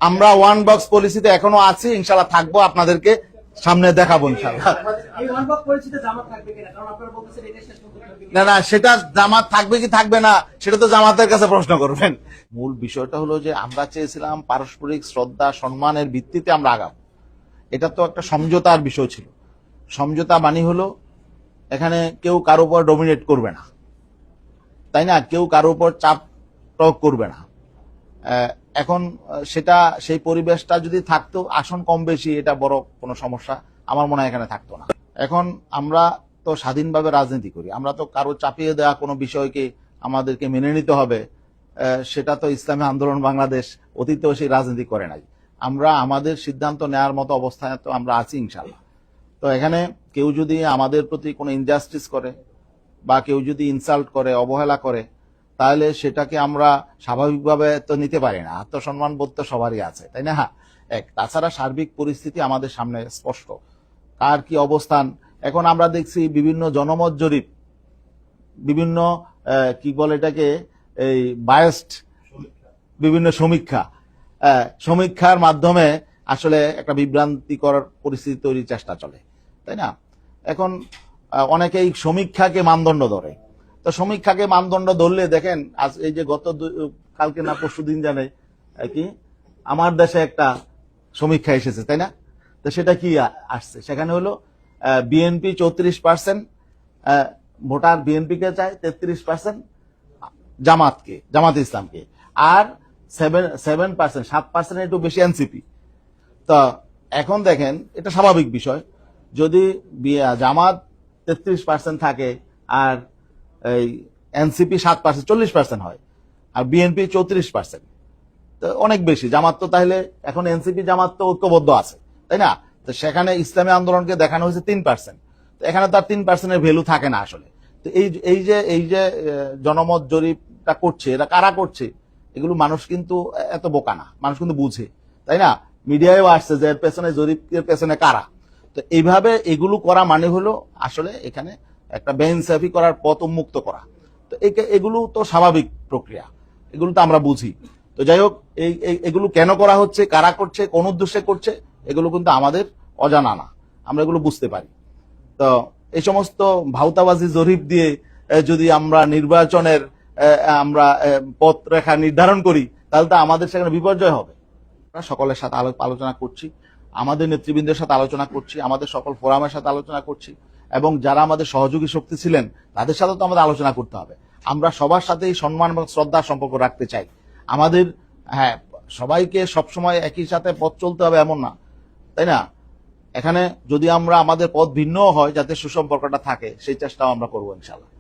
আমরা one box পলিসিতে এখনো আছি, ইনশাল্লাহ থাকবো, আপনাদেরকে সামনে দেখাবো ইনশাল্লাহ। না না, সেটা জামাত থাকবে কি থাকবে না সেটা তো জামাতের কাছে প্রশ্ন করবেন। মূল বিষয়টা হলো যে আমরা চেয়েছিলাম পারস্পরিক শ্রদ্ধা সম্মানের ভিত্তিতে আমরা আগাবো। এটা তো একটা সমঝোতার বিষয় ছিল। সমঝোতা মানে হলো এখানে কেউ কারো উপর ডমিনেট করবে না, তাই না, কেউ কারো উপর চাপ প্রয়োগ করবে না। এখন সেটা সেই পরিবেশটা যদি থাকতো, আসন কম বেশি এটা বড় কোনো সমস্যা আমার মনে হয় এখানে থাকতো না। এখন আমরা তো স্বাধীনভাবে রাজনীতি করি, আমরা তো কারো চাপিয়ে দেওয়া কোনো বিষয়কে আমাদেরকে মেনে নিতে হবে, সেটা তো ইসলামী আন্দোলন বাংলাদেশ অতীতেও সেই রাজনীতি করে নাই। আমরা আমাদের সিদ্ধান্ত নেওয়ার মতো অবস্থায় তো আমরা আছি ইনশাল্লাহ। তো এখানে কেউ যদি আমাদের প্রতি কোনো ইনজাস্টিস করে বা কেউ যদি ইনসাল্ট করে, অবহেলা করে, তাহলে সেটাকে আমরা স্বাভাবিকভাবে তো নিতে পারি না। আত্মসম্মান বোধ তো সবারই আছে, তাই না? তাছাড়া সার্বিক পরিস্থিতি আমাদের সামনে স্পষ্ট, কার কি অবস্থান। এখন আমরা দেখছি বিভিন্ন জনমত জরিপ, বিভিন্ন কি বলে এটাকে, এই বায়াসড বিভিন্ন সমীক্ষার মাধ্যমে আসলে একটা বিভ্রান্তিকর পরিস্থিতি তৈরির চেষ্টা চলে, তাই না? এখন অনেকেই সমীক্ষাকে মানদণ্ড ধরে। তো সমীক্ষাকে মানদণ্ড ধরলে দেখেন, আজ এই যে গত কালকে না পরশু দিন জানে কি আমার দেশে একটা সমীক্ষা এসেছে, তাই না? তো সেটা কি আসছে, সেখানে হলো বিএনপি 34% ভোটার বিএনপি কে চায়, 33% জামাত ইসলামকে, আর 7% একটু বেশি এনসিপি। তো এখন দেখেন, এটা স্বাভাবিক বিষয়, যদি জামাত 33% থাকে আর এই এনসিপি 7%, 40% হয়, আর বিএনপি 34%, তো অনেক বেশি। জামাত তো তাহলে এখন এনসিপি জামাত তো ঐক্যবদ্ধ আছে, তাই না? তো সেখানে ইসলামী আন্দোলনকে দেখানো হয়েছে 3%। তো এখানে তার 3%-এর ভ্যালু থাকে না আসলে। তো এই যে জনমত জরিপটা করছে, এরা কারা করছে? এগুলো মানুষ কিন্তু এত বোকা না, মানুষ কিন্তু বুঝে, তাই না? মিডিয়ায়ও আসছে যে এর পেছনে, জরিপের পেছনে কারা। তো এইভাবে এগুলো করা মানে হলো আসলে এখানে একটা বেইনসাফি করার পথ উন্মুক্ত করা। তো এগুলো তো স্বাভাবিক প্রক্রিয়া, এগুলো তো আমরা বুঝি। তো যাই হোক, এগুলো কেন করা হচ্ছে, কারা করছে, কোন উদ্দেশ্যে করছে, এগুলো কিন্তু আমাদের অজানা না, আমরা এগুলো বুঝতে পারি। তো এই সমস্ত ভাউতাবাজি জরিপ দিয়ে যদি আমরা নির্বাচনের আমরা পথ রেখা নির্ধারণ করি, তাহলে তো আমাদের সেখানে বিপর্যয় হবে। আমরা সকলের সাথে আলোচনা করছি, আমাদের নেতৃবৃন্দের সাথে আলোচনা করছি, আমাদের সকল ফোরামের সাথে আলোচনা করছি, এবং যারা আমাদের সহযোগী শক্তি ছিলেন তাদের সাথে তো আমাদের আলোচনা করতে হবে। আমরা সবার সাথেই সম্মান এবং শ্রদ্ধার সম্পর্ক রাখতে চাই। আমাদের সবাইকে সবসময় একই সাথে পথ চলতে হবে এমন না, তাই না? এখানে যদি আমরা আমাদের পথ ভিন্ন হয়, যাতে সুসম্পর্কটা থাকে, সেই চেষ্টাও আমরা করবো ইনশাল্লাহ।